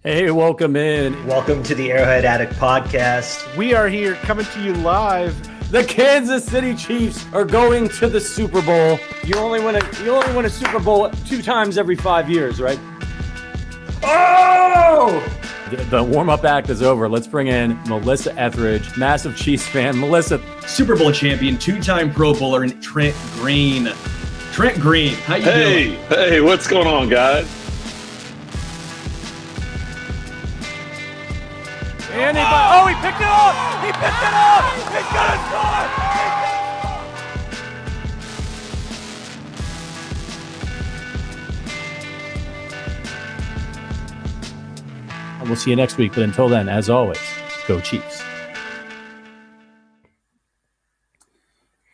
Hey, welcome in. Welcome to the Arrowhead Addict podcast. We are here coming to you live. The Kansas City Chiefs are going to the Super Bowl. You only win a Super Bowl 2 times every 5 years, right? Oh! The warm-up act is over. Let's bring in Melissa Etheridge, massive Chiefs fan. Melissa. Super Bowl champion, 2-time Pro Bowler, and Trent Green. Trent Green, how you doing? Hey, what's going on, guys? Anybody? He picked it up! He picked it up! He's gonna score! And we'll see you next week, but until then, as always, go Chiefs.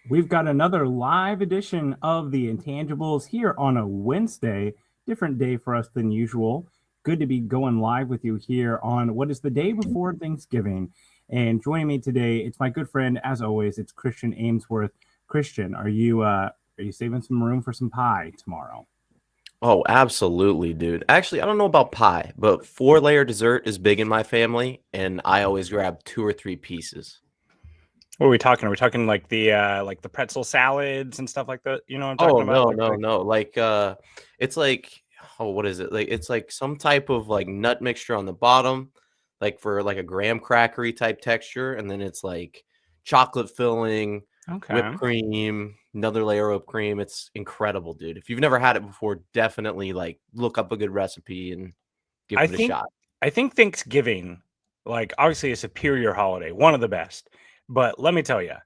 We've got another live edition of the Intangibles here on a Wednesday. Different day for us than usual. Good to be going live with you here on what is the day before Thanksgiving. And joining me today, it's my good friend, as always, it's Christian Ainsworth. Christian, are you saving some room for some pie tomorrow? Oh, absolutely, dude. Actually, I don't know about pie, but 4-layer dessert is big in my family, and I always grab 2 or 3 pieces. What are we talking? Are we talking like the pretzel salads and stuff like that? You know what I'm talking about? No. Like it's like, what is it? Like it's like some type of like nut mixture on the bottom, like for like a graham crackery type texture, and then it's like chocolate filling, whipped cream, another layer of cream. It's incredible, dude. If you've never had it before, definitely like look up a good recipe and give it a shot. I think Thanksgiving, like obviously a superior holiday, one of the best. But let me tell you,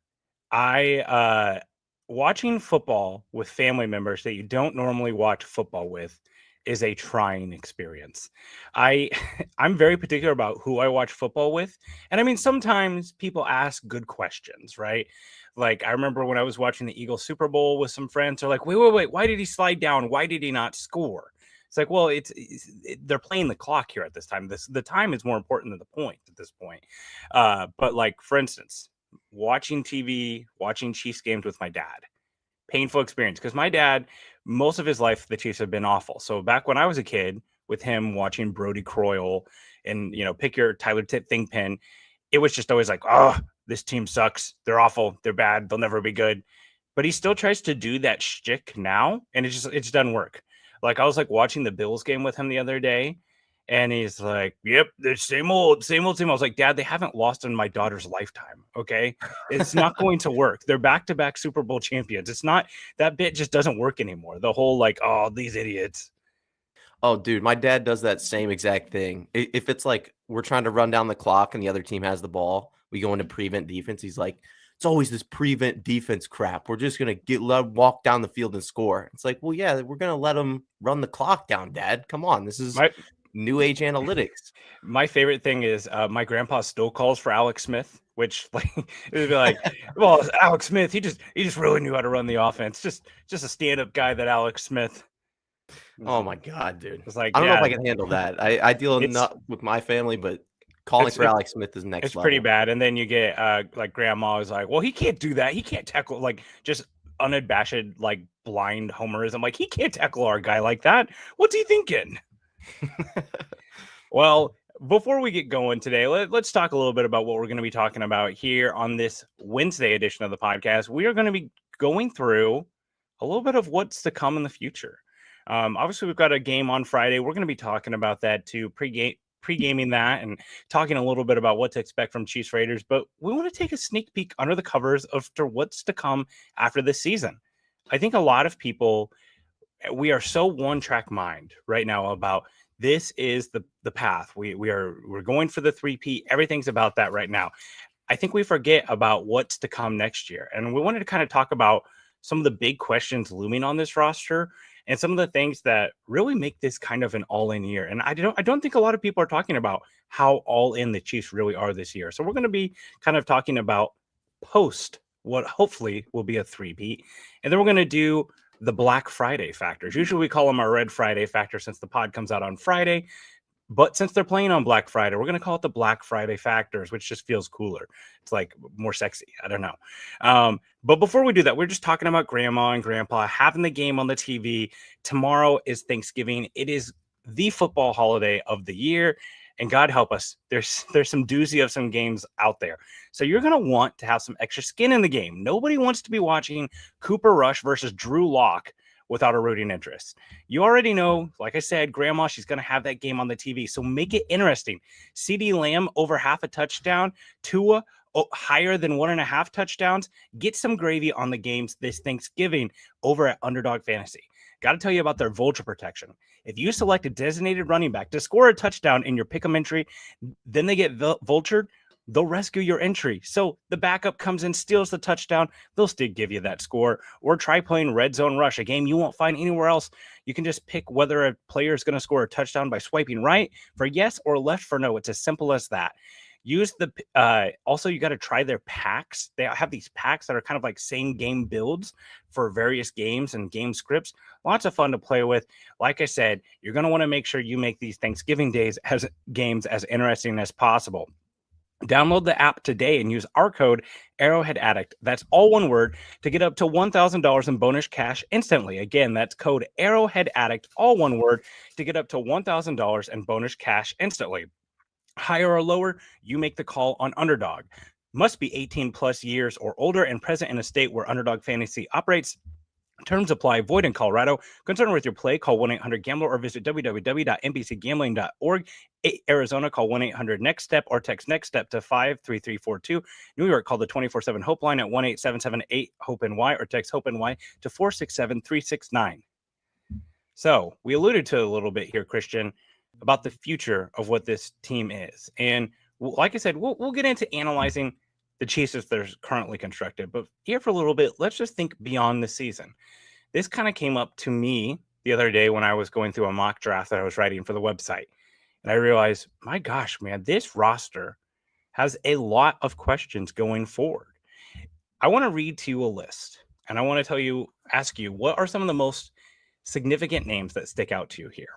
watching football with family members that you don't normally watch football with is a trying experience. I'm very particular about who I watch football with. And I mean, sometimes people ask good questions, right? Like I remember when I was watching the Eagles Super Bowl with some friends, they're like, wait, why did he slide down? Why did he not score? It's like, well, they're playing the clock here at this time. The time is more important than the point at this point. But like, for instance, watching TV, watching Chiefs games with my dad, painful experience because my dad, most of his life, the Chiefs have been awful. So back when I was a kid with him watching Brody Croyle and, pick your Tyler Thingpen, it was just always like, oh, this team sucks. They're awful. They're bad. They'll never be good. But he still tries to do that shtick now. And it just doesn't work. Like I was like watching the Bills game with him the other day. And he's like, yep, the same old team. I was like, Dad, they haven't lost in my daughter's lifetime. Okay. It's not going to work. They're back-to-back Super Bowl champions. It's not, that bit just doesn't work anymore. The whole like, oh, these idiots. Oh, dude, my dad does that same exact thing. If it's like we're trying to run down the clock and the other team has the ball, we go into prevent defense. He's like, it's always this prevent defense crap. We're just going to walk down the field and score. It's like, well, yeah, we're going to let them run the clock down, Dad. Come on. This is new age analytics. My favorite thing is my grandpa still calls for Alex Smith, which like it would be like, well, Alex Smith, he just really knew how to run the offense. Just a stand-up guy, that Alex Smith. Oh my God, dude. It's like, I don't know if I can handle that. I deal not with my family, but calling for Alex Smith is next level. It's pretty bad. And then you get like grandma is like, well, he can't do that. He can't tackle, like just unabashed, like blind homerism. Like he can't tackle our guy like that. What's he thinking? Well, before we get going today, let's talk a little bit about what we're going to be talking about here on this Wednesday edition of the podcast. We are going to be going through a little bit of what's to come in the future. Obviously, we've got a game on Friday. We're going to be talking about that too, pre-gaming that and talking a little bit about what to expect from Chiefs Raiders. But we want to take a sneak peek under the covers of what's to come after this season. I think a lot of people, we are so one-track mind right now about this is the path. We're going for the 3P. Everything's about that right now. I think we forget about what's to come next year. And we wanted to kind of talk about some of the big questions looming on this roster and some of the things that really make this kind of an all-in year. And I don't think a lot of people are talking about how all-in the Chiefs really are this year. So we're going to be kind of talking about post what hopefully will be a 3P. And then we're going to do the Black Friday factors. Usually we call them our Red Friday factor since the pod comes out on Friday. But since they're playing on Black Friday, we're going to call it the Black Friday factors, which just feels cooler. It's like more sexy. I don't know. But before we do that, we're just talking about grandma and grandpa having the game on the TV. Tomorrow is Thanksgiving. It is the football holiday of the year. And God help us, there's some doozy of some games out there. So you're going to want to have some extra skin in the game. Nobody wants to be watching Cooper Rush versus Drew Lock without a rooting interest. You already know, like I said, Grandma, she's going to have that game on the TV. So make it interesting. CeeDee Lamb over half a touchdown. Tua higher than 1.5 touchdowns. Get some gravy on the games this Thanksgiving over at Underdog Fantasy. Got to tell you about their vulture protection. If you select a designated running back to score a touchdown in your pick'em entry, then they get vultured, they'll rescue your entry. So the backup comes in, steals the touchdown, they'll still give you that score. Or try playing Red Zone Rush, a game you won't find anywhere else. You can just pick whether a player is going to score a touchdown by swiping right for yes or left for no. It's as simple as that. Use the also, you got to try their packs. They have these packs that are kind of like same game builds for various games and game scripts. Lots of fun to play with. Like I said, you're going to want to make sure you make these Thanksgiving days as games as interesting as possible. Download the app today and use our code Arrowhead Addict. That's all one word to get up to $1,000 in bonus cash instantly. Again, that's code Arrowhead Addict, all one word, to get up to $1,000 in bonus cash instantly. Higher or lower, you make the call on Underdog. Must be 18 plus years or older and present in a state where Underdog Fantasy operates. Terms apply. Void in Colorado. Concerned with your play, call 1-800-GAMBLER or visit www.nbcgambling.org. Arizona, call 1-800-NEXT-STEP or text NEXT STEP to 53342. New York, call the 24/7 Hope line at 1-877-8-HOPE-NY or text HOPE-NY to 467-369. So we alluded to a little bit here, Christian, about the future of what this team is. And like I said, we'll get into analyzing the Chiefs as they're currently constructed. But here for a little bit, let's just think beyond the season. This kind of came up to me the other day when I was going through a mock draft that I was writing for the website. And I realized, my gosh, man, this roster has a lot of questions going forward. I want to read to you a list. And I want to ask you, what are some of the most significant names that stick out to you here?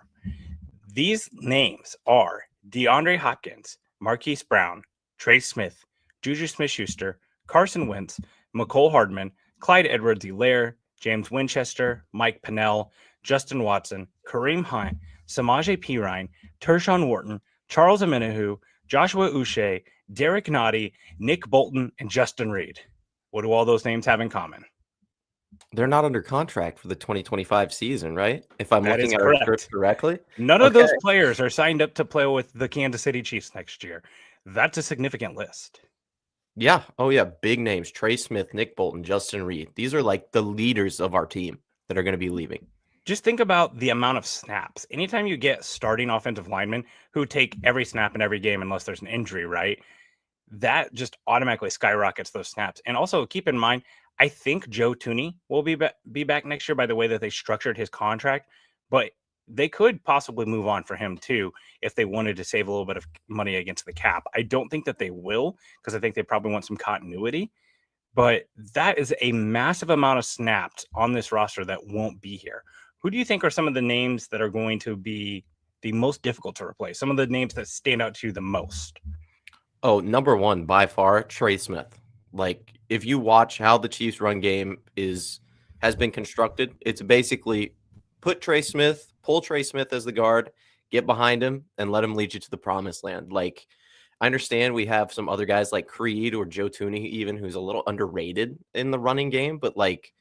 These names are DeAndre Hopkins, Marquise Brown, Trey Smith, Juju Smith-Schuster, Carson Wentz, Mecole Hardman, Clyde Edwards-Helaire, James Winchester, Mike Pennell, Justin Watson, Kareem Hunt, Samaje Perine, Tershawn Wharton, Charles Omenihu, Joshua Uche, Derek Nottie, Nick Bolton, and Justin Reed. What do all those names have in common? They're not under contract for the 2025 season, right? If I'm looking at our script correctly. None of those players are signed up to play with the Kansas City Chiefs next year. That's a significant list. Yeah. Oh, yeah. Big names. Trey Smith, Nick Bolton, Justin Reed. These are like the leaders of our team that are going to be leaving. Just think about the amount of snaps. Anytime you get starting offensive linemen who take every snap in every game unless there's an injury, right? That just automatically skyrockets those snaps. And also keep in mind, I think Joe Thuney will be back next year by the way that they structured his contract, but they could possibly move on for him too if they wanted to save a little bit of money against the cap. I don't think that they will because I think they probably want some continuity, but that is a massive amount of snaps on this roster that won't be here. Who do you think are some of the names that are going to be the most difficult to replace? Some of the names that stand out to you the most? Oh, number one, by far, Trey Smith. Like, if you watch how the Chiefs' run game has been constructed, it's basically pull Trey Smith as the guard, get behind him, and let him lead you to the promised land. Like, I understand we have some other guys like Creed or Joe Thuney even who's a little underrated in the running game, but like,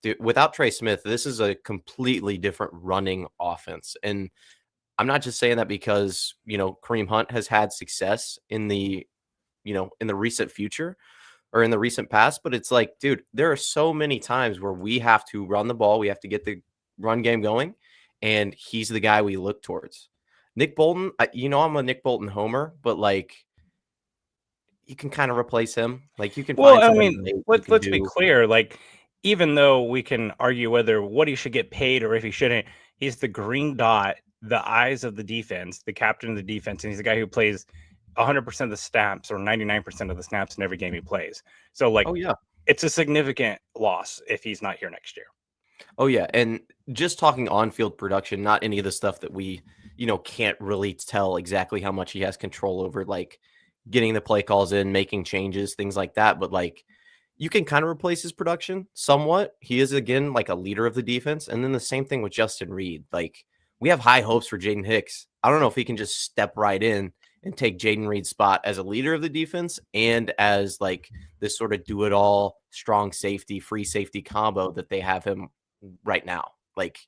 dude, without Trey Smith, this is a completely different running offense. And I'm not just saying that because, Kareem Hunt has had success in the recent future or in the recent past, but it's like, dude, there are so many times where we have to run the ball. We have to get the run game going, and he's the guy we look towards. Nick Bolton, I'm a Nick Bolton homer, but like, you can kind of replace him. Like, you can. Well, I mean, let's be clear. Like, even though we can argue whether what he should get paid or if he shouldn't, he's the green dot, the eyes of the defense, the captain of the defense, and he's the guy who plays 100% of the snaps or 99% of the snaps in every game he plays. So, like, it's a significant loss if he's not here next year. Oh, yeah. And just talking on-field production, not any of the stuff that we, can't really tell exactly how much he has control over, like getting the play calls in, making changes, things like that. But, like, you can kind of replace his production somewhat. He is, again, like a leader of the defense. And then the same thing with Justin Reed. Like, we have high hopes for Jaden Hicks. I don't know if he can just step right in and take Jaden Reed's spot as a leader of the defense and as like this sort of do-it-all strong safety, free safety combo that they have him right now. Like,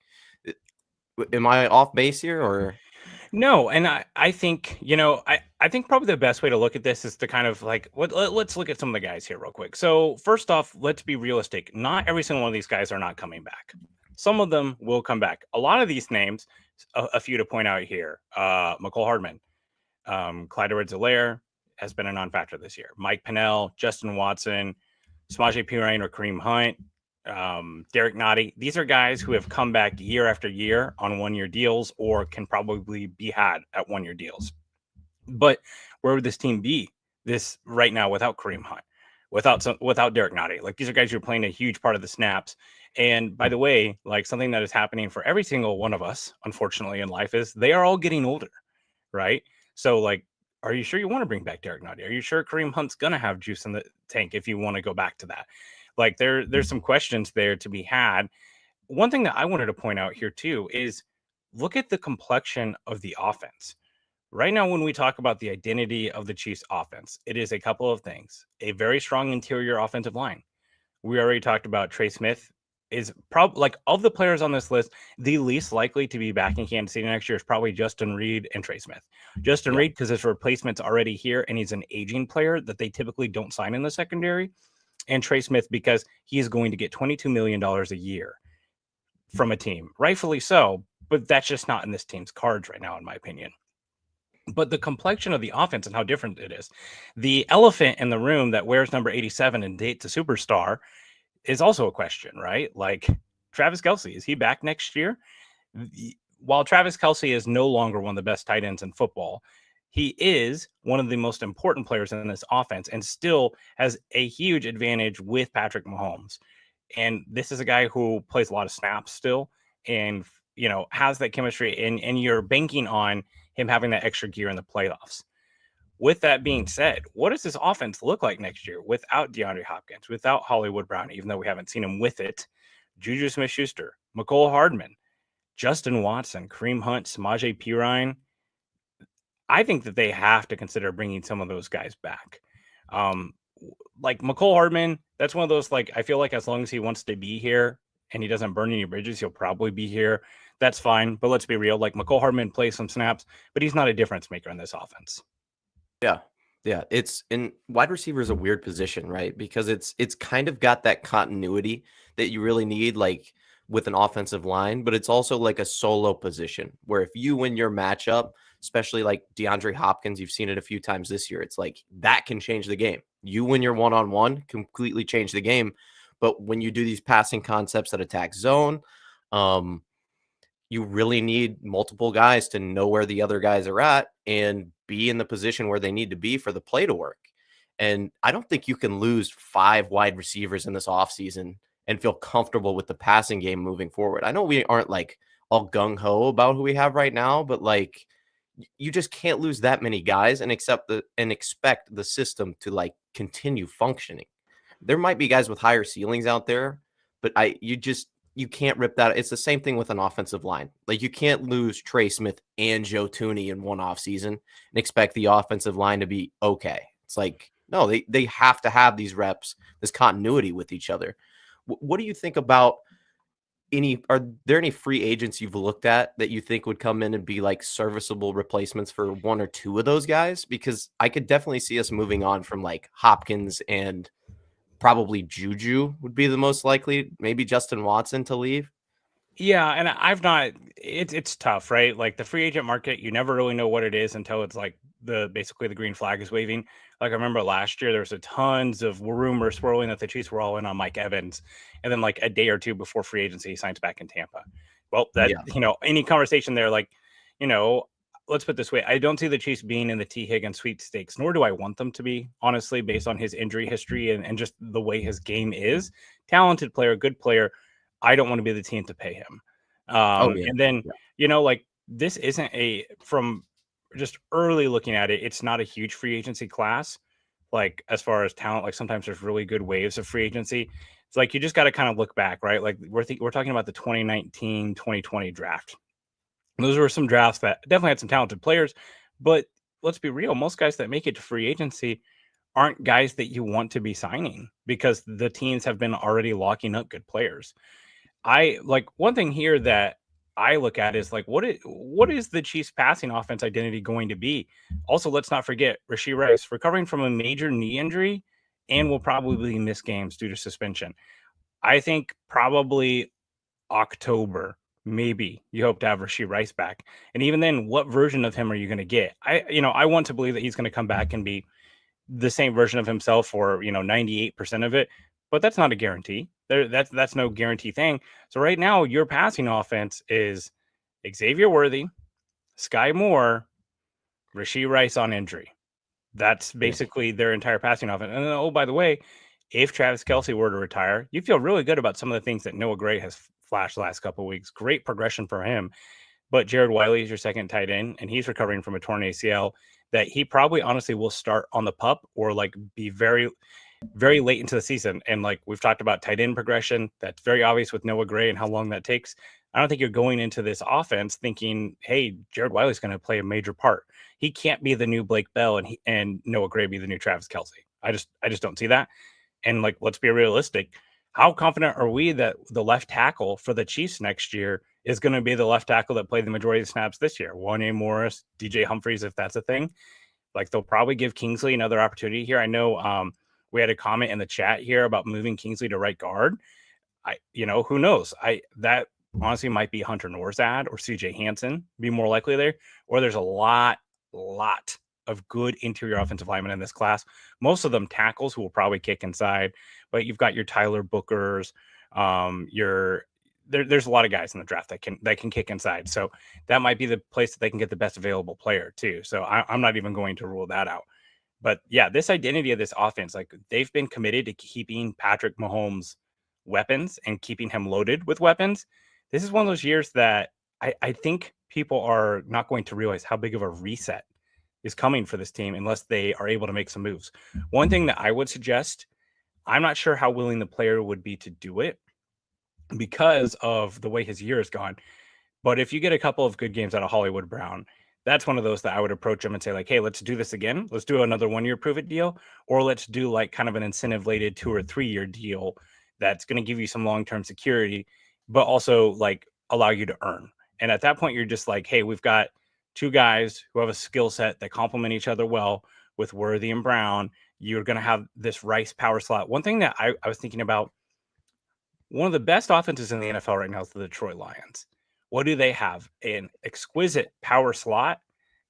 am I off base here or? No, and I think, I think probably the best way to look at this is to kind of like, let's look at some of the guys here real quick. So first off, let's be realistic. Not every single one of these guys are not coming back. Some of them will come back. A lot of these names, a few to point out here, Mecole Hardman, Clyde Edwards-Helaire has been a non-factor this year. Mike Pennell, Justin Watson, Samaje Perine or Kareem Hunt, Derek Nottie. These are guys who have come back year after year on 1-year deals or can probably be had at 1-year deals. But where would this team be this right now without Kareem Hunt, without Derek Nottie? Like, these are guys who are playing a huge part of the snaps. And by the way, like, something that is happening for every single one of us, unfortunately, in life is they are all getting older, right? So, like, are you sure you want to bring back Derek Nottie? Are you sure Kareem Hunt's going to have juice in the tank if you want to go back to that? Like, there's some questions there to be had. One thing that I wanted to point out here, too, is look at the complexion of the offense. Right now, when we talk about the identity of the Chiefs offense, it is a couple of things. A very strong interior offensive line. We already talked about Trey Smith is probably, like, of the players on this list, the least likely to be back in Kansas City next year is probably Justin Reed and Trey Smith. Justin Reed, because his replacement's already here, and he's an aging player that they typically don't sign in the secondary. And Trey Smith, because he is going to get $22 million a year from a team. Rightfully so, but that's just not in this team's cards right now, in my opinion. But the complexion of the offense and how different it is. The elephant in the room that wears number 87 and dates a superstar is also a question, right? Like, Travis Kelce, is he back next year? While Travis Kelce is no longer one of the best tight ends in football, he is one of the most important players in this offense and still has a huge advantage with Patrick Mahomes. And this is a guy who plays a lot of snaps still and, has that chemistry, and you're banking on him having that extra gear in the playoffs. With that being said, what does this offense look like next year without DeAndre Hopkins, without Hollywood Brown, even though we haven't seen him with it? Juju Smith-Schuster, Mecole Hardman, Justin Watson, Kareem Hunt, Samaje Perine. I think that they have to consider bringing some of those guys back. Like Mecole Hardman, that's one of those, like, I feel like as long as he wants to be here and he doesn't burn any bridges, he'll probably be here. That's fine. But let's be real. Like, Mecole Hardman plays some snaps, but he's not a difference maker in this offense. Yeah. Yeah. It's in wide receiver is a weird position, right? Because it's kind of got that continuity that you really need, like with an offensive line, but it's also like a solo position where if you win your matchup, especially like DeAndre Hopkins, you've seen it a few times this year. It's like that can change the game. You win your one-on-one, completely change the game. But when you do these passing concepts that attack zone, you really need multiple guys to know where the other guys are at and be in the position where they need to be for the play to work. And I don't think you can lose 5 wide receivers in this offseason and feel comfortable with the passing game moving forward. I know we aren't like all gung-ho about who we have right now, but like you just can't lose that many guys and expect the system to like continue functioning. There might be guys with higher ceilings out there, but you can't rip that. It's the same thing with an offensive line. Like, you can't lose Trey Smith and Joe Thuney in one offseason and expect the offensive line to be okay. It's like, no, they have to have these reps, this continuity with each other. What do you think about are there any free agents you've looked at that you think would come in and be like serviceable replacements for 1 or 2 of those guys? Because I could definitely see us moving on from like Hopkins, and probably Juju would be the most likely, maybe Justin Watson to leave. Yeah, and it's tough, right? Like, the free agent market, you never really know what it is until it's like basically the green flag is waving. Like, I remember last year there was tons of rumors swirling that the Chiefs were all in on Mike Evans, and then like a day or two before free agency, he signs back in Tampa. Well, that any conversation there, like, let's put it this way. I don't see the Chiefs being in the T. Higgins sweepstakes, nor do I want them to be, honestly, based on his injury history and just the way his game is. Talented player, good player. I don't want to be the team to pay him. And then, like, this isn't from just early looking at it, it's not a huge free agency class. Like, as far as talent, like, sometimes there's really good waves of free agency. It's like, you just got to kind of look back, right? Like, we're talking about the 2019, 2020 draft. Those were some drafts that definitely had some talented players, but let's be real, most guys that make it to free agency aren't guys that you want to be signing because the teams have been already locking up good players. I like one thing here that I look at is like what is the Chiefs passing offense identity going to be? Also, let's not forget Rashee Rice recovering from a major knee injury and will probably miss games due to suspension. I think probably October, maybe you hope to have Rashee Rice back. And even then, what version of him are you going to get? I want to believe that he's going to come back and be the same version of himself or 98% of it, but that's not a guarantee. That's no guarantee thing. So right now your passing offense is Xavier Worthy, Sky Moore, Rashee Rice on injury. That's basically their entire passing offense. And then, oh, by the way, if Travis Kelce were to retire, you feel really good about some of the things that Noah Gray has flashed the last couple of weeks. Great progression for him. But Jared Wiley is your second tight end, and he's recovering from a torn ACL that he probably honestly will start on the pup or like be very, very late into the season. And like we've talked about tight end progression, that's very obvious with Noah Gray and how long that takes. I don't think you're going into this offense thinking, hey, Jared Wiley's going to play a major part. He can't be the new Blake Bell and Noah Gray be the new Travis Kelce. I just don't see that. And like, let's be realistic. How confident are we that the left tackle for the Chiefs next year is going to be the left tackle that played the majority of the snaps this year? Juan Morris, DJ Humphries, if that's a thing. Like they'll probably give Kingsley another opportunity here. I know we had a comment in the chat here about moving Kingsley to right guard. Who knows? That honestly might be Hunter Norzad or CJ Hansen be more likely there, or there's a lot of good interior offensive linemen in this class. Most of them tackles who will probably kick inside, but you've got your Tyler Bookers, there's a lot of guys in the draft that can kick inside. So that might be the place that they can get the best available player too. So I'm not even going to rule that out. But yeah, this identity of this offense, like they've been committed to keeping Patrick Mahomes weapons and keeping him loaded with weapons. This is one of those years that I think people are not going to realize how big of a reset is coming for this team unless they are able to make some moves. One thing that I would suggest, I'm not sure how willing the player would be to do it because of the way his year has gone. But if you get a couple of good games out of Hollywood Brown, that's one of those that I would approach him and say like, hey, let's do this again. Let's do another 1 year prove it deal, or let's do like kind of an incentive laden 2 or 3 year deal that's going to give you some long-term security, but also like allow you to earn. And at that point, you're just like, hey, we've got two guys who have a skill set that complement each other well with Worthy and Brown. You're going to have this Rice power slot. One thing that I was thinking about, one of the best offenses in the NFL right now is the Detroit Lions. What do they have? An exquisite power slot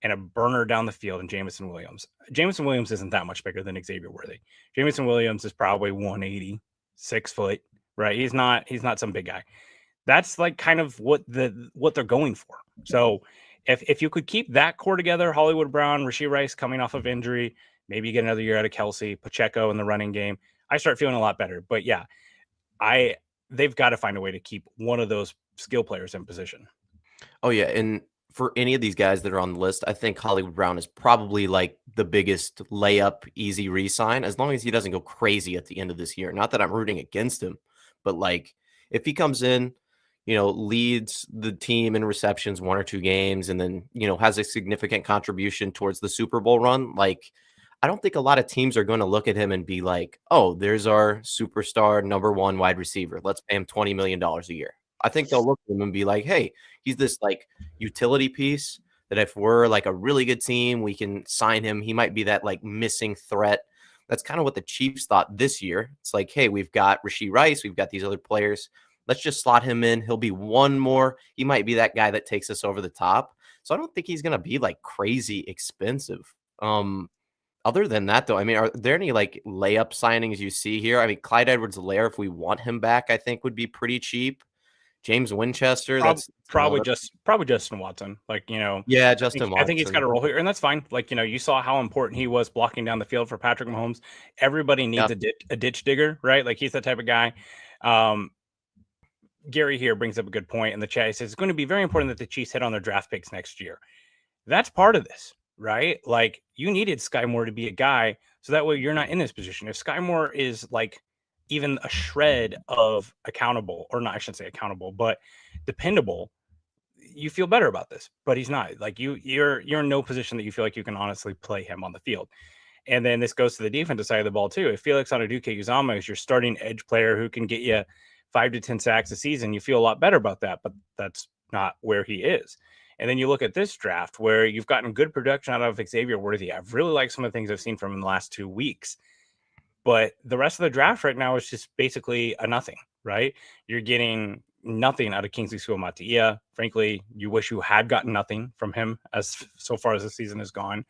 and a burner down the field in Jameson Williams. Jameson Williams isn't that much bigger than Xavier Worthy. Jameson Williams is probably 180, 6 foot, right? He's not some big guy. That's like kind of what they're going for. So if you could keep that core together, Hollywood Brown, Rashee Rice coming off of injury, maybe you get another year out of Kelce, Pacheco in the running game, I start feeling a lot better. But yeah, they've got to find a way to keep one of those skill players in position. Oh yeah, and for any of these guys that are on the list, I think Hollywood Brown is probably like the biggest layup, easy re-sign, as long as he doesn't go crazy at the end of this year. Not that I'm rooting against him, but like if he comes in, leads the team in receptions 1 or 2 games, and then, has a significant contribution towards the Super Bowl run, like I don't think a lot of teams are going to look at him and be like, oh, there's our superstar number 1 wide receiver. Let's pay him $20 million a year. I think they'll look at him and be like, hey, he's this like utility piece that if we're like a really good team, we can sign him. He might be that like missing threat. That's kind of what the Chiefs thought this year. It's like, hey, we've got Rashee Rice. We've got these other players. Let's just slot him in. He'll be one more. He might be that guy that takes us over the top. So I don't think he's going to be like crazy expensive. Other than that, though, I mean, are there any like layup signings you see here? I mean, Clyde Edwards-Helaire, if we want him back, I think would be pretty cheap. James Winchester, that's probably Justin Watson. Like, yeah, Justin Watson. I think he's got a role here, and that's fine. Like, you saw how important he was blocking down the field for Patrick Mahomes. Everybody needs a ditch digger, right? Like, he's that type of guy. Gary here brings up a good point in the chat. He says it's going to be very important that the Chiefs hit on their draft picks next year. That's part of this, right? Like, you needed Sky Moore to be a guy, so that way you're not in this position. If Sky Moore is like even a shred of accountable, or not, I shouldn't say accountable, but dependable, you feel better about this, but he's not. Like you're in no position that you feel like you can honestly play him on the field. And then this goes to the defensive side of the ball too. If Felix Anudike-Uzomah is your starting edge player who can get you 5 to 10 sacks a season, you feel a lot better about that, but that's not where he is. And then you look at this draft where you've gotten good production out of Xavier Worthy. I've really liked some of the things I've seen from him in the last 2 weeks, but the rest of the draft right now is just basically a nothing, right? You're getting nothing out of Kingsley Suamataia. Frankly, you wish you had gotten nothing from him as so far as the season has gone.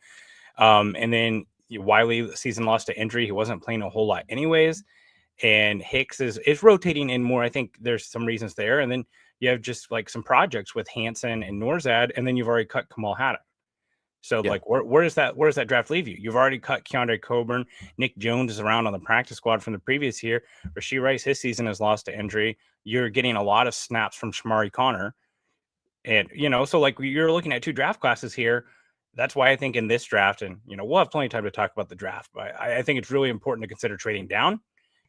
And then Wiley, season lost to injury. He wasn't playing a whole lot anyways. And Hicks is rotating in more. I think there's some reasons there. And then you have just like some projects with Hansen and Norzad, and then you've already cut Kamal Haddock. So like, where does that draft leave you? You've already cut Keandre Coburn. Nick Jones is around on the practice squad from the previous year. Rashee Rice, his season is lost to injury. You're getting a lot of snaps from Shamari Connor. And, so like you're looking at 2 draft classes here. That's why I think in this draft, and, we'll have plenty of time to talk about the draft, but I think it's really important to consider trading down.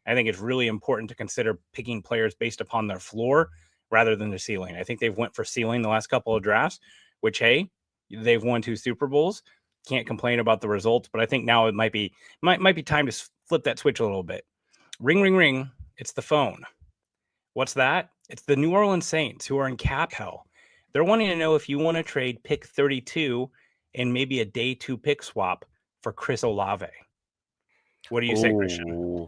I think it's really important to consider picking players based upon their floor rather than the ceiling. I think they've went for ceiling the last couple of drafts, which, hey, they've won 2 Super Bowls. Can't complain about the results, but I think now it might be time to flip that switch a little bit. Ring, ring, ring. It's the phone. What's that? It's the New Orleans Saints who are in cap hell. They're wanting to know if you want to trade pick 32 and maybe a day 2 pick swap for Chris Olave. What do you say, Christian?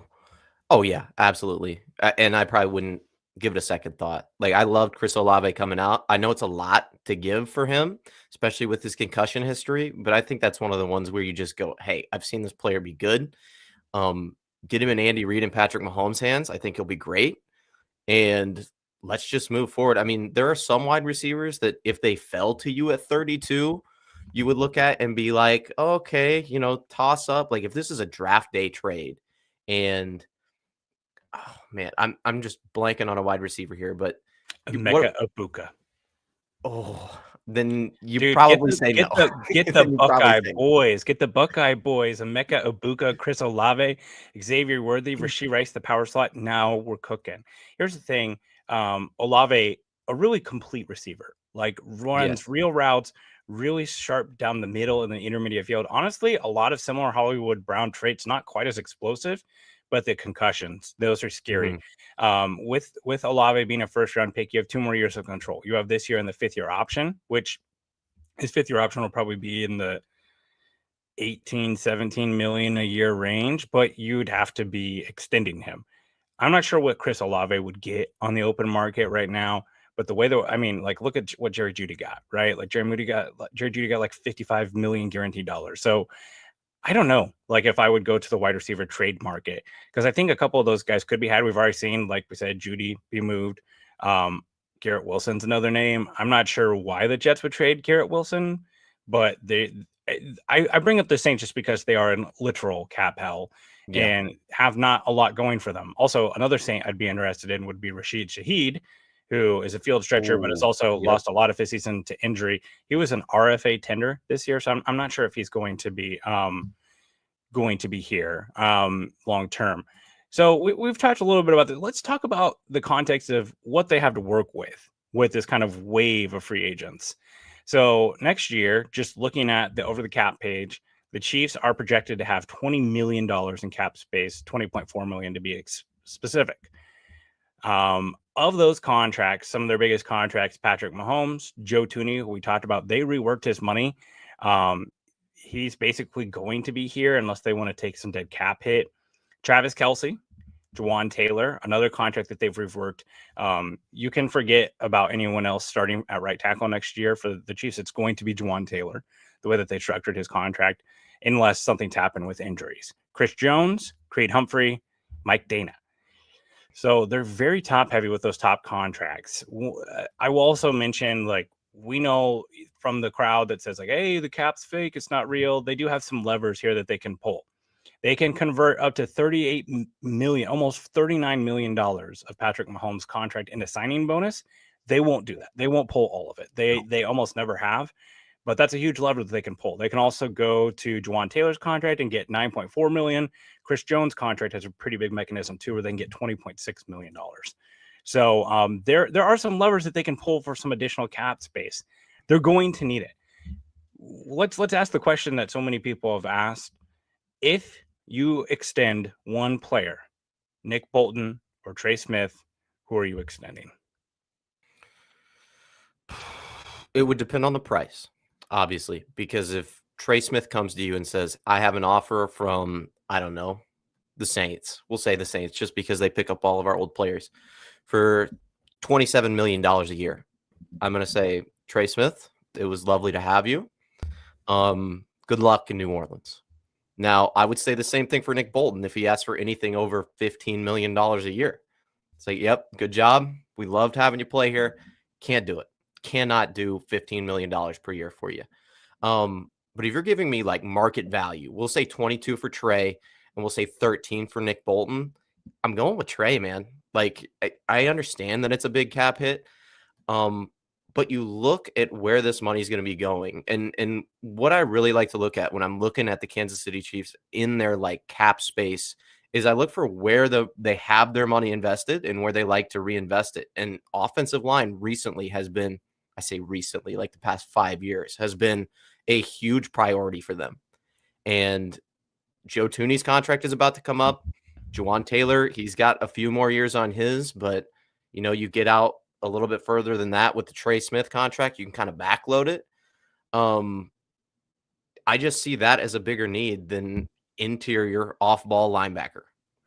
Oh, yeah, absolutely. And I probably wouldn't give it a second thought. Like, I loved Chris Olave coming out. I know it's a lot to give for him, especially with his concussion history, but I think that's one of the ones where you just go, hey, I've seen this player be good. Get him in Andy Reid and Patrick Mahomes' hands. I think he'll be great. And let's just move forward. I mean, there are some wide receivers that if they fell to you at 32, you would look at and be like, okay, toss up. Like if this is a draft day trade and oh man, I'm just blanking on a wide receiver here, but Emeka Egbuka. Oh, then you probably say no. Get the Buckeye boys. Get the Buckeye boys. Emeka Egbuka, Chris Olave, Xavier Worthy, Rashee Rice, the power slot. Now we're cooking. Here's the thing. Olave, a really complete receiver, like runs real routes, really sharp down the middle in the intermediate field. Honestly, a lot of similar Hollywood Brown traits, not quite as explosive, but the concussions, those are scary. With Olave being a first round pick, you have 2 more years of control. You have this year and the 5th year option, which his 5th year option will probably be in the 18, 17 million a year range, but you'd have to be extending him. I'm not sure what Chris Olave would get on the open market right now, but the way that, I mean, like, look at what Jerry Jeudy got, right? Like Jerry Jeudy got like 55 million guaranteed dollars. So I don't know, like if I would go to the wide receiver trade market, because I think a couple of those guys could be had. We've already seen, like we said, Jeudy be moved. Garrett Wilson's another name. I'm not sure why the Jets would trade Garrett Wilson, but I bring up the Saints just because they are in literal cap hell and have not a lot going for them. Also, another Saint I'd be interested in would be Rashid Shaheed, who is a field stretcher, but has also lost a lot of his season to injury. He was an RFA tender this year, so I'm not sure if he's going to be here long term. So we've talked a little bit about this. Let's talk about the context of what they have to work with this kind of wave of free agents. So next year, just looking at the over the cap page, the Chiefs are projected to have $20 million in cap space, $20.4 million to be specific. Of those contracts, some of their biggest contracts, Patrick Mahomes, Joe Thuney, who we talked about, they reworked his money. He's basically going to be here unless they want to take some dead cap hit. Travis Kelce, Juwan Taylor, another contract that they've reworked. You can forget about anyone else starting at right tackle next year for the Chiefs. It's going to be Juwan Taylor, the way that they structured his contract, unless something's happened with injuries. Chris Jones, Creed Humphrey, Mike Dana. So they're very top heavy with those top contracts. I will also mention, like, we know from the crowd that says, like, hey, the cap's fake, it's not real. They do have some levers here that they can pull. They can convert up to $38 million, almost $39 million of Patrick Mahomes' contract into signing bonus. They won't do that. They won't pull all of it. They almost never have. But that's a huge lever that they can pull. They can also go to Juwan Taylor's contract and get $9.4 million. Chris Jones' contract has a pretty big mechanism too, where they can get $20.6 million. So there are some levers that they can pull for some additional cap space. They're going to need it. Let's ask the question that so many people have asked. If you extend one player, Nick Bolton or Trey Smith, who are you extending? It would depend on the price, obviously, because if Trey Smith comes to you and says, I have an offer from, I don't know, the Saints, we'll say the Saints, just because they pick up all of our old players for $27 million a year. I'm going to say, Trey Smith, it was lovely to have you. Good luck in New Orleans. Now, I would say the same thing for Nick Bolton if he asked for anything over $15 million a year. It's like, yep, good job. We loved having you play here. Can't do it. Cannot do $15 million per year for you. But if you're giving me like market value, we'll say 22 for Trey and we'll say 13 for Nick Bolton. I'm going with Trey, man. Like, I understand that it's a big cap hit. But you look at where this money is going to be going. And what I really like to look at when I'm looking at the Kansas City Chiefs in their like cap space is I look for where they have their money invested and where they like to reinvest it. And offensive line recently has been, I say recently, like the past 5 years, has been a huge priority for them. And Joe Tooney's contract is about to come up. Juwan Taylor, he's got a few more years on his, but you get out a little bit further than that with the Trey Smith contract, you can kind of backload it. I just see that as a bigger need than interior off-ball linebacker.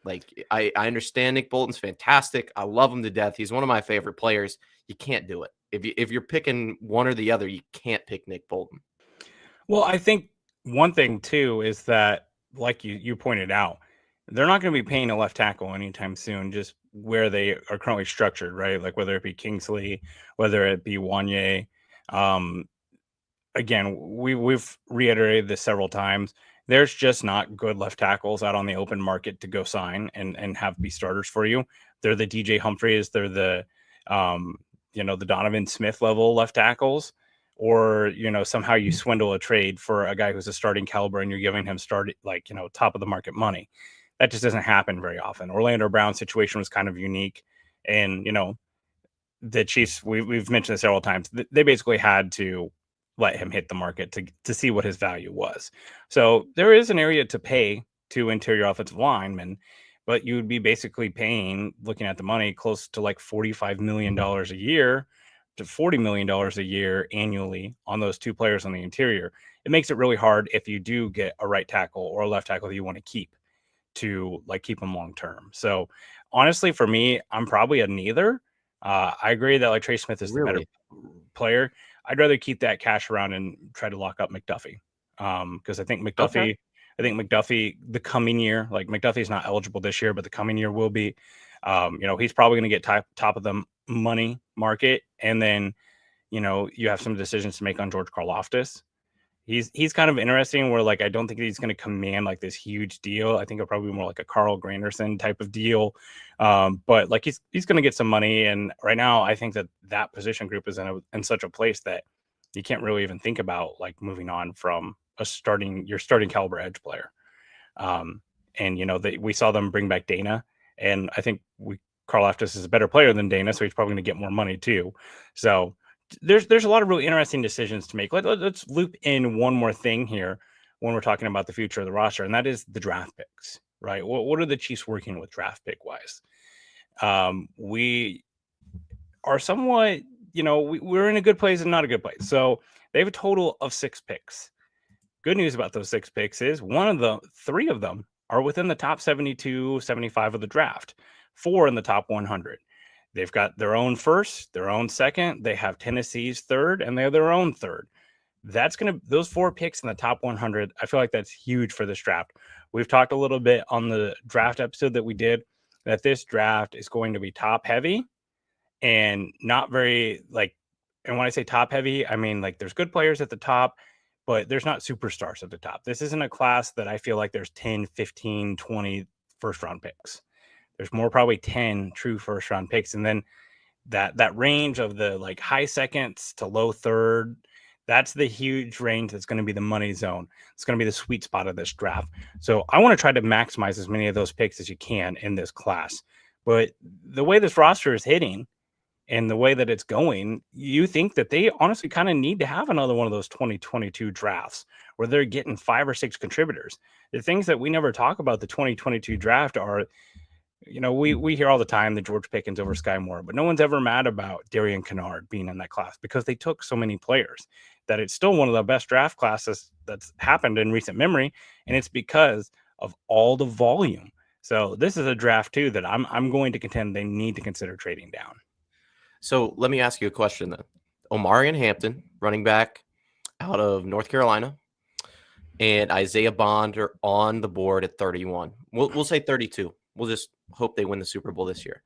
Like, I understand Nick Bolton's fantastic. I love him to death. He's one of my favorite players. You can't do it. If you're picking one or the other, you can't pick Nick Bolton. Well, I think one thing too is that, like you pointed out, they're not going to be paying a left tackle anytime soon, just where they are currently structured, right? Like whether it be Kingsley, whether it be Wanye. Again, we've reiterated this several times. There's just not good left tackles out on the open market to go sign and have be starters for you. They're the DJ Humphreys. They're the, the Donovan Smith level left tackles, or, somehow you swindle a trade for a guy who's a starting caliber and you're giving him top of the market money. That just doesn't happen very often. Orlando Brown's situation was kind of unique. And, the Chiefs, we've mentioned this several times, they basically had to let him hit the market to see what his value was. So there is an area to pay to interior offensive linemen, but you would be basically paying, looking at the money, close to like $45 million a year to $40 million a year annually on those two players on the interior. It makes it really hard if you do get a right tackle or a left tackle that you want to keep them long term. So honestly, for me, I'm probably a neither. I agree that like Trey Smith is the better player. I'd rather keep that cash around and try to lock up McDuffie. Because I think McDuffie, the coming year, like McDuffie's not eligible this year, but the coming year will be. He's probably going to get top of the money market, and then you have some decisions to make on George Karlaftis. He's kind of interesting where like I don't think he's going to command like this huge deal. I think it'll probably be more like a Carl Granderson type of deal. But like he's going to get some money, and right now I think that position group is in such a place that you can't really even think about like moving on from your starting caliber edge player. We saw them bring back Dana, and I think Karlaftis is a better player than Dana, so he's probably going to get more money too. So there's a lot of really interesting decisions to make. Let's loop in one more thing here when we're talking about the future of the roster, and that is the draft picks, right? What are the Chiefs working with draft pick wise? We are somewhat, we're in a good place and not a good place. So they have a total of 6 picks. Good news about those 6 picks is 3 of them are within the top 72, 75 of the draft, 4 in the top 100. They've got their own first, their own second. They have Tennessee's third, and they have their own third. Those 4 picks in the top 100. I feel like that's huge for this draft. We've talked a little bit on the draft episode that we did that this draft is going to be top heavy and not very and when I say top heavy, I mean like there's good players at the top, but there's not superstars at the top. This isn't a class that I feel like there's 10, 15, 20 first round picks. There's more probably 10 true first round picks. And then that range of the like high seconds to low third, that's the huge range that's going to be the money zone. It's going to be the sweet spot of this draft. So I want to try to maximize as many of those picks as you can in this class. But the way this roster is hitting and the way that it's going, you think that they honestly kind of need to have another one of those 2022 drafts where they're getting 5 or 6 contributors. The things that we never talk about the 2022 draft are, we hear all the time the George Pickens over Sky Moore, but no one's ever mad about Darian Kennard being in that class because they took so many players that it's still one of the best draft classes that's happened in recent memory. And it's because of all the volume. So this is a draft too that I'm going to contend they need to consider trading down. So let me ask you a question then. Omarion Hampton, running back out of North Carolina, and Isaiah Bond are on the board at 31. We'll say 32. We'll just hope they win the Super Bowl this year.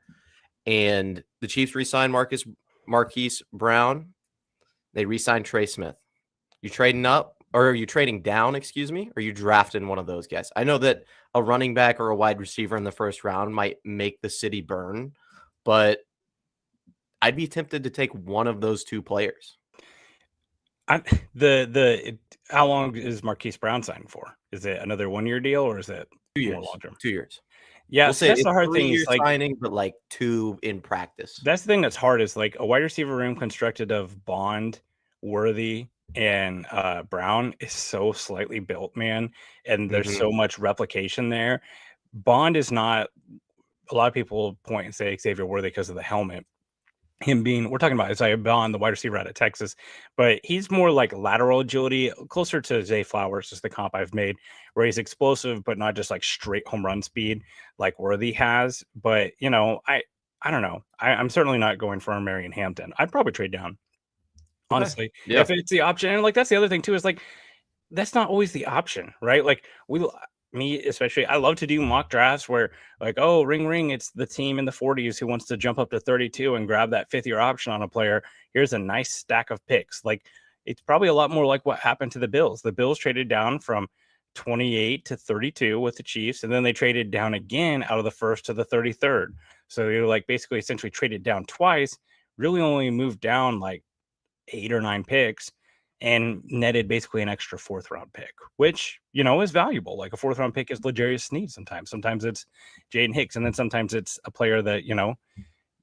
And the Chiefs re-signed Marquise Brown. They re-signed Trey Smith. You trading up, or are you trading down, excuse me? Or are you drafting one of those guys? I know that a running back or a wide receiver in the first round might make the city burn, but I'd be tempted to take one of those two players. How long is Marquise Brown signed for? Is it another 1-year deal or is it 2 years? long term? 2 years. Yeah, We'll so say that's it's the hard 3 thing. years Is like signing, but like 2 in practice. that's the thing that's hard is like a wide receiver room constructed of Bond, Worthy, and Brown is so slightly built, man, and there's so much replication there. Bond is not. A lot of people point and say Xavier Worthy because of the helmet. We're talking about Isaiah Bond, the wide receiver out of Texas, but he's more like lateral agility, closer to Zay Flowers, is the comp I've made, where he's explosive, but not just like straight home run speed like Worthy has. But, I don't know. I'm certainly not going for Marion Hampton. I'd probably trade down, honestly, if it's the option. And like, that's the other thing too, is like, that's not always the option, right? Like me especially, I love to do mock drafts where like, oh, ring, it's the team in the 40s who wants to jump up to 32 and grab that 5th-year option on a player. Here's a nice stack of picks. Like, it's probably a lot more like what happened to the Bills. The Bills traded down from 28 to 32 with the Chiefs, and then they traded down again out of the 1st to the 33rd. So they were like basically essentially traded down twice, really only moved down like 8 or 9 picks, and netted basically an extra 4th-round pick, which, is valuable. Like a 4th-round pick is L'Jarius Sneed sometimes. Sometimes it's Jaden Hicks, and then sometimes it's a player that,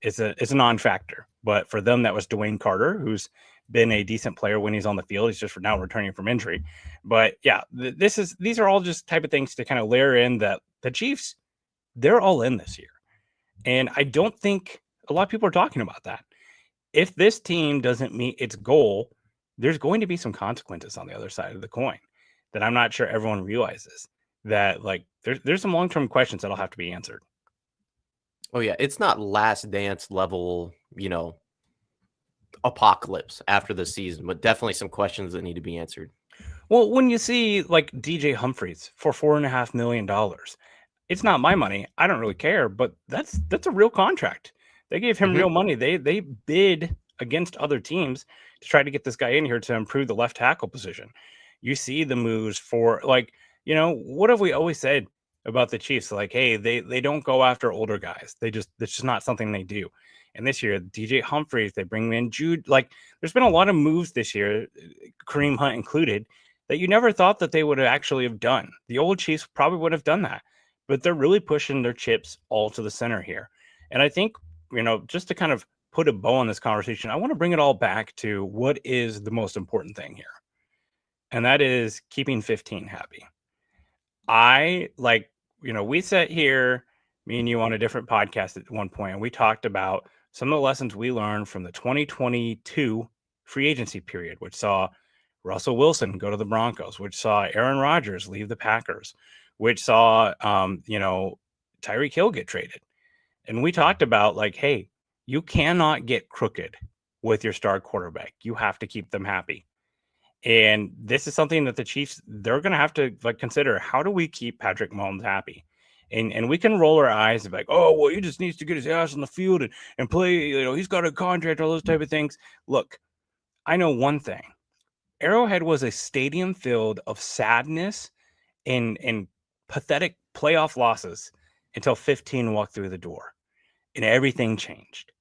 is a non-factor. But for them, that was Dwayne Carter, who's been a decent player when he's on the field. He's just for now returning from injury. But yeah, these are all just type of things to kind of layer in that the Chiefs, they're all in this year. And I don't think a lot of people are talking about that. If this team doesn't meet its goal, there's going to be some consequences on the other side of the coin that I'm not sure everyone realizes. That like there's some long-term questions that'll have to be answered. Oh yeah, it's not Last Dance level, apocalypse after the season, but definitely some questions that need to be answered. Well, when you see like DJ Humphries for $4.5 million, it's not my money. I don't really care, but that's a real contract. They gave him real money. They bid against other teams to try to get this guy in here to improve the left tackle position. You see the moves for like, what have we always said about the Chiefs? Like, hey, they don't go after older guys. It's just not something they do. And this year, DJ Humphries, they bring in Jude. Like, there's been a lot of moves this year, Kareem Hunt included, that you never thought that they would actually have done. The old Chiefs probably would have done that, but they're really pushing their chips all to the center here. And I think, just to kind of put a bow on this conversation, I want to bring it all back to what is the most important thing here. And that is keeping 15 happy. We sat here, me and you on a different podcast at one point, and we talked about some of the lessons we learned from the 2022 free agency period, which saw Russell Wilson go to the Broncos, which saw Aaron Rodgers leave the Packers, which saw, Tyreek Hill get traded. And we talked about like, hey, you cannot get crooked with your star quarterback. You have to keep them happy. And this is something that the Chiefs, they're going to have to like consider. How do we keep Patrick Mahomes happy? And we can roll our eyes and be like, oh, well, he just needs to get his ass on the field and play. He's got a contract, all those type of things. Look, I know one thing. Arrowhead was a stadium filled of sadness and pathetic playoff losses until 15 walked through the door and everything changed.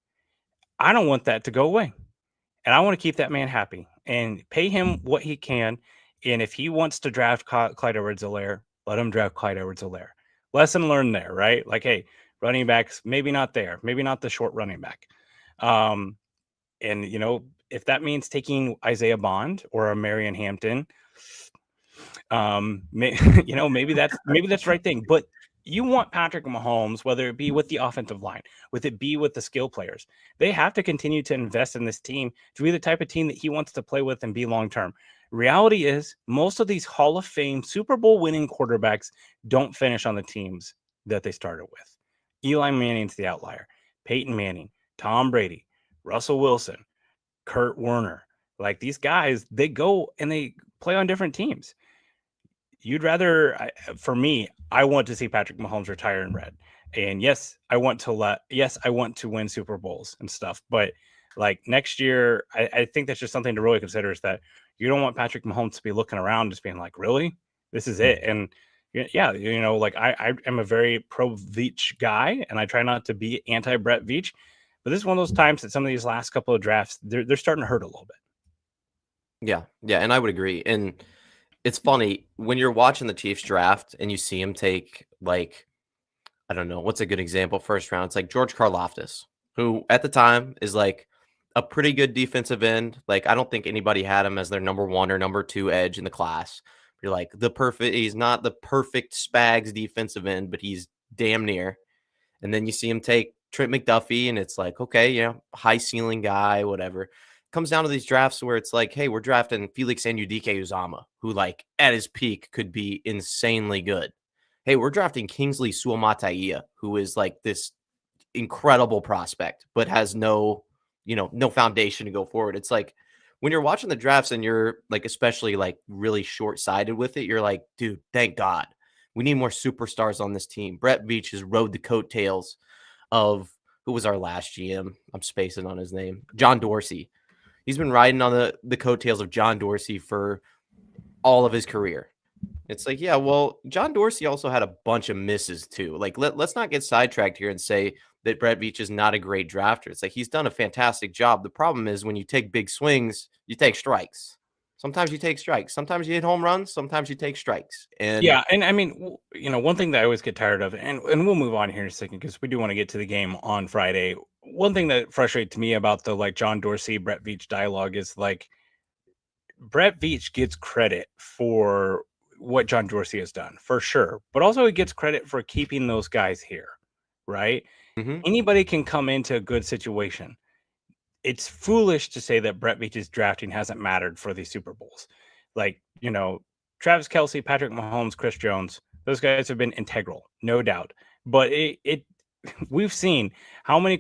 I don't want that to go away. And I want to keep that man happy and pay him what he can. And if he wants to draft Clyde Edwards-Helaire, let him draft Clyde Edwards-Helaire. Lesson learned there, right? Like, hey, Running backs, maybe not there, maybe not the short running back. And if that means taking Isaiah Bond or a Marion Hampton, maybe that's the right thing. But you want Patrick Mahomes, whether it be with the offensive line, with it be with the skill players, they have to continue to invest in this team to be the type of team that he wants to play with and be long term. Reality is, most of these Hall of Fame Super Bowl winning quarterbacks don't finish on the teams that they started with. Eli Manning's the outlier. Peyton Manning, Tom Brady, Russell Wilson, Kurt Warner, like these guys, they go and they play on different teams. For me, I want to see Patrick Mahomes retire in red. And yes, I want to win Super Bowls and stuff. But like next year, I think that's just something to really consider, is that you don't want Patrick Mahomes to be looking around just being like, really, this is it. And yeah, like I am a very pro Veach guy, and I try not to be anti Brett Veach. But this is one of those times that some of these last couple of drafts, they're starting to hurt a little bit. Yeah, and I would agree. And it's funny when you're watching the Chiefs draft and you see him take, like, I don't know, what's a good example first round? It's like George Karlaftis, who at the time is like a pretty good defensive end. Like, I don't think anybody had him as their number 1 or number 2 edge in the class. You're like, he's not the perfect Spags defensive end, but he's damn near. And then you see him take Trent McDuffie, and it's like, okay, high ceiling guy, whatever. Comes down to these drafts where it's like, hey, we're drafting Felix Anudike-Uzomah, who like at his peak could be insanely good. Hey, we're drafting Kingsley Suamataia, who is like this incredible prospect, but has no foundation to go forward. It's like when you're watching the drafts and you're like, especially like really short-sighted with it, you're like, dude, thank God. We need more superstars on this team. Brett Veach has rode the coattails of, who was our last GM? I'm spacing on his name. John Dorsey. He's been riding on the coattails of John Dorsey for all of his career. It's like, yeah, well, John Dorsey also had a bunch of misses too. Like, let's not get sidetracked here and say that Brett Veach is not a great drafter. It's like he's done a fantastic job. The problem is when you take big swings, you take strikes. Sometimes you take strikes. Sometimes you hit home runs. Sometimes you take strikes. And yeah, and I mean, one thing that I always get tired of, and we'll move on here in a second because we do want to get to the game on Friday. One thing that frustrates me about the like John Dorsey, Brett Veach dialogue is like Brett Veach gets credit for what John Dorsey has done for sure, but also he gets credit for keeping those guys here, right? Mm-hmm. Anybody can come into a good situation. It's foolish to say that Brett Veach's drafting hasn't mattered for these Super Bowls. Like, Travis Kelce, Patrick Mahomes, Chris Jones, those guys have been integral, no doubt. But we've seen how many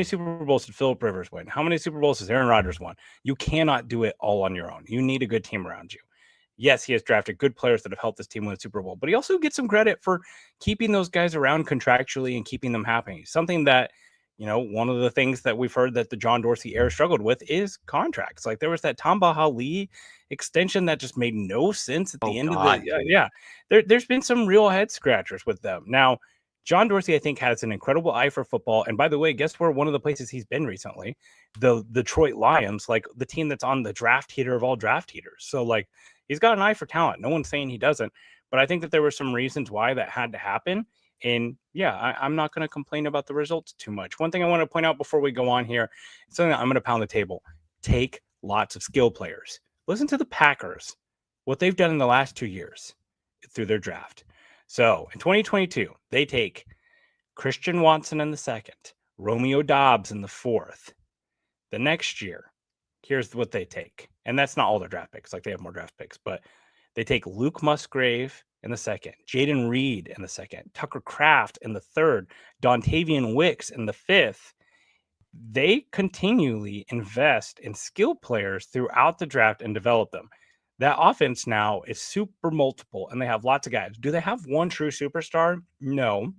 Super Bowls did Phillip Rivers win? How many Super Bowls has Aaron Rodgers won? You cannot do it all on your own. You need a good team around you. Yes, he has drafted good players that have helped this team win a Super Bowl, but he also gets some credit for keeping those guys around contractually and keeping them happy. Something that, one of the things that we've heard that the John Dorsey era struggled with is contracts. Like there was that Tamba Hali extension that just made no sense at the end of the there's been some real head scratchers with them. Now, John Dorsey, I think, has an incredible eye for football. And by the way, guess where one of the places he's been recently? The Detroit Lions, like the team that's on the draft heater of all draft heaters. So like he's got an eye for talent. No one's saying he doesn't. But I think that there were some reasons why that had to happen. And yeah, I'm not going to complain about the results too much. One thing I want to point out before we go on here, something that I'm going to pound the table. Take lots of skill players. Listen to the Packers, what they've done in the last 2 years through their draft. So in 2022, they take Christian Watson in the second, Romeo Doubs in the fourth. The next year, here's what they take. And that's not all their draft picks. Like they have more draft picks, but they take Luke Musgrave in the second, Jaden Reed in the second, Tucker Kraft in the third, Dontavian Wicks in the fifth. They continually invest in skill players throughout the draft and develop them. That offense now is super multiple, and they have lots of guys. Do they have one true superstar? No.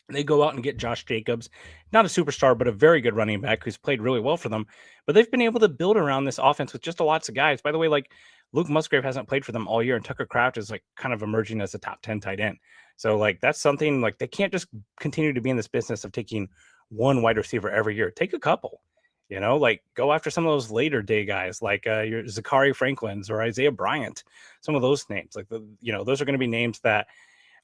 They go out and get Josh Jacobs, not a superstar, but a very good running back who's played really well for them. But they've been able to build around this offense with just lots of guys. By the way, like Luke Musgrave hasn't played for them all year, and Tucker Kraft is like kind of emerging as a top 10 tight end. So like that's something like they can't just continue to be in this business of taking one wide receiver every year. Take a couple. Like go after some of those later day guys like your Zachary Franklins or Isaiah Bryant, some of those names. Like those are going to be names that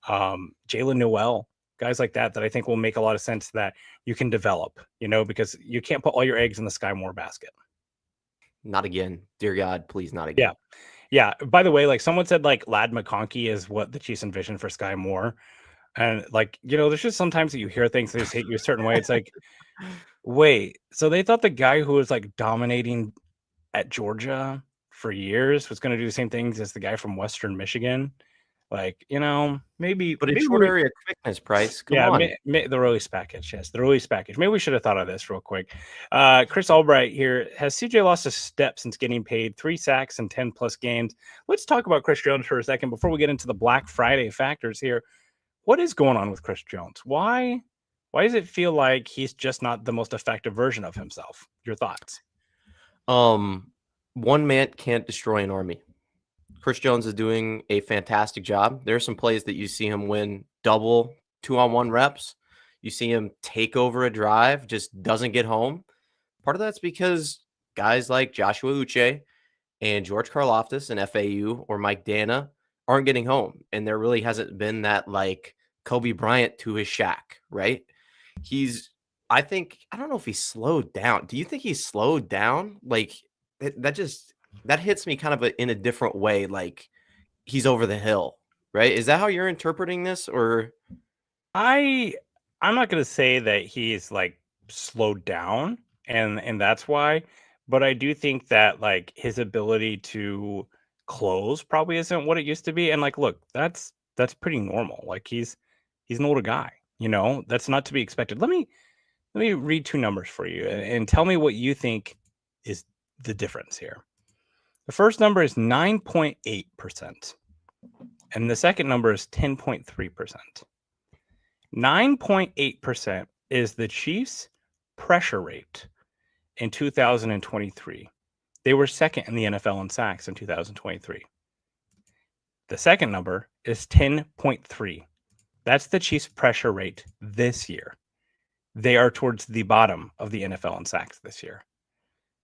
Jalen Noel Guys like that I think will make a lot of sense that you can develop, because you can't put all your eggs in the Sky Moore basket. Not again. Dear God, please not again. Yeah. By the way, like someone said, like Lad McConkey is what the Chiefs envision for Sky Moore. And like, there's just sometimes that you hear things that just hit you a certain way. It's like, wait, so they thought the guy who was like dominating at Georgia for years was going to do the same things as the guy from Western Michigan? Like, maybe. But maybe it's short area quickness, Price. Come on. The release package. Yes, the release package. Maybe we should have thought of this real quick. Chris Albright here. Has CJ lost a step since getting paid? 3 sacks in 10 plus games. Let's talk about Chris Jones for a second before we get into the Black Friday factors here. What is going on with Chris Jones? Why does it feel like he's just not the most effective version of himself? Your thoughts? One man can't destroy an army. Chris Jones is doing a fantastic job. There are some plays that you see him win double 2-on-1 reps. You see him take over a drive, just doesn't get home. Part of that's because guys like Joshua Uche and George Karlaftis and FAU or Mike Dana aren't getting home. And there really hasn't been that like Kobe Bryant to his Shaq, right? I don't know if he's slowed down. Do you think he's slowed down? Like that hits me kind of in a different way. Like he's over the hill, right? Is that how you're interpreting this? Or I'm not going to say that he's like slowed down and that's why, but I do think that like his ability to close probably isn't what it used to be. And like, look, that's pretty normal. Like he's an older guy, that's not to be expected. Let me read 2 numbers for you and tell me what you think is the difference here. The first number is 9.8%, and the second number is 10.3%. 9.8% is the Chiefs' pressure rate in 2023. They were second in the NFL in sacks in 2023. The second number is 10.3. That's the Chiefs' pressure rate this year. They are towards the bottom of the NFL in sacks this year.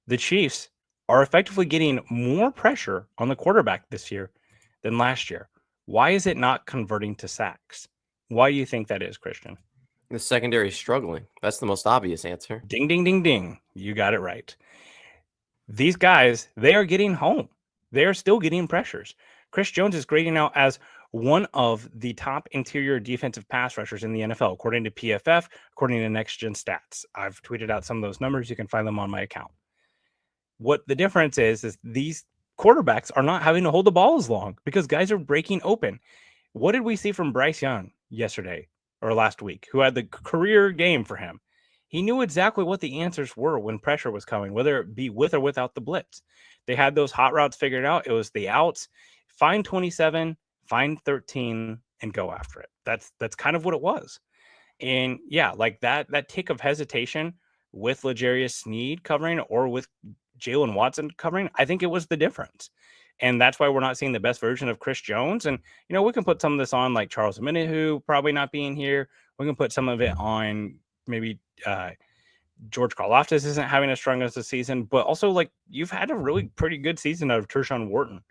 The Chiefs are effectively getting more pressure on the quarterback this year than last year. Why is it not converting to sacks? Why do you think that is, Christian? the secondary is struggling? That's the most obvious answer. Ding, ding, ding, ding. You got it right. These guys, they are getting home. They are still getting pressures. Chris Jones is grading out as one of the top interior defensive pass rushers in the NFL, according to PFF, according to Next Gen Stats. I've tweeted out some of those numbers. You can find them on my account. What the difference is these quarterbacks are not having to hold the ball as long because guys are breaking open. What did we see from Bryce Young yesterday or last week, who had the career game for him? He knew exactly what the answers were when pressure was coming, whether it be with or without the blitz. They had those hot routes figured out. It was the outs, find 27, find 13, and go after it. That's kind of what it was. And yeah, like that tick of hesitation with L'Jarius Sneed covering or with Jalen Watson covering, I think it was the difference. And that's why we're not seeing the best version of Chris Jones. And, you know, we can put some of this on like Charles Omenihu probably not being here. We can put some of it on maybe George Karlaftis isn't having as strong as a season, but also like you've had a really pretty good season out of Tershawn Wharton.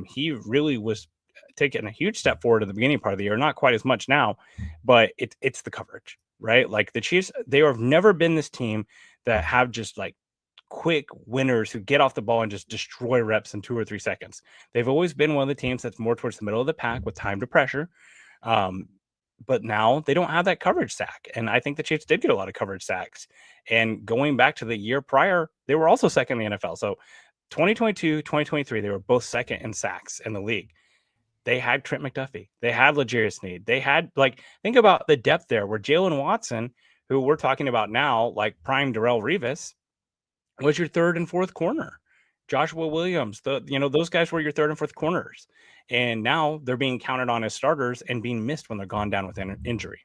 He really was taking a huge step forward at the beginning part of the year, not quite as much now, but it's the coverage, right? Like the Chiefs, they have never been this team that have just like quick winners who get off the ball and just destroy reps in 2 or 3 seconds. They've always been one of the teams that's more towards the middle of the pack with time to pressure. But now they don't have that coverage sack. And I think the Chiefs did get a lot of coverage sacks. And going back to the year prior, they were also second in the NFL. So 2022, 2023, they were both second in sacks in the league. They had Trent McDuffie. They had L'Jarius Sneed. They had, like, think about the depth there where Jalen Watson, who we're talking about now, like prime Darrelle Revis, was your third and fourth corner. Joshua Williams, those guys were your third and fourth corners. And now they're being counted on as starters and being missed when they're gone down with an injury.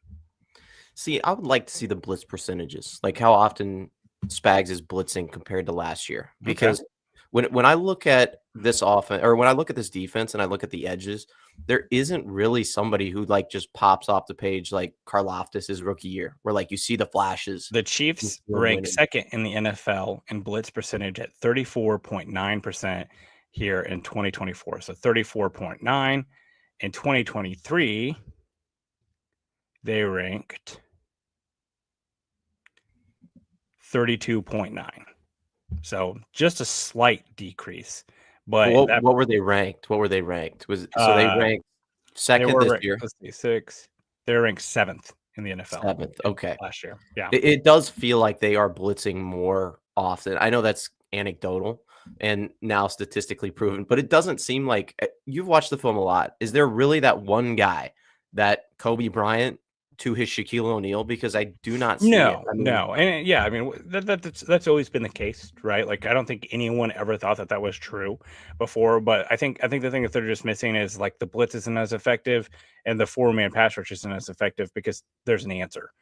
See, I would like to see the blitz percentages, like how often Spags is blitzing compared to last year. Because when I look at this offense, or when I look at this defense and I look at the edges, there isn't really somebody who like just pops off the page like Karlaftis' his rookie year, where like you see the flashes. The Chiefs rank second in the NFL in blitz percentage at 34.9% here in 2024. So 34.9 in 2023. They ranked 32.9. So just a slight decrease. But What were they ranked? What were they ranked? They ranked second this year? Let's see, 6. They were ranked 7th in the NFL. 7th. Okay. Last year. Yeah. It does feel like they are blitzing more often. I know that's anecdotal and now statistically proven, but it doesn't seem like you've watched the film a lot. Is there really that one guy, that Kobe Bryant to his Shaquille O'Neal? Because I do not see it. No. And yeah, I mean, that's always been the case, right? Like, I don't think anyone ever thought that was true before, but I think the thing that they're just missing is like the blitz isn't as effective and the 4-man pass rush isn't as effective because there's an answer.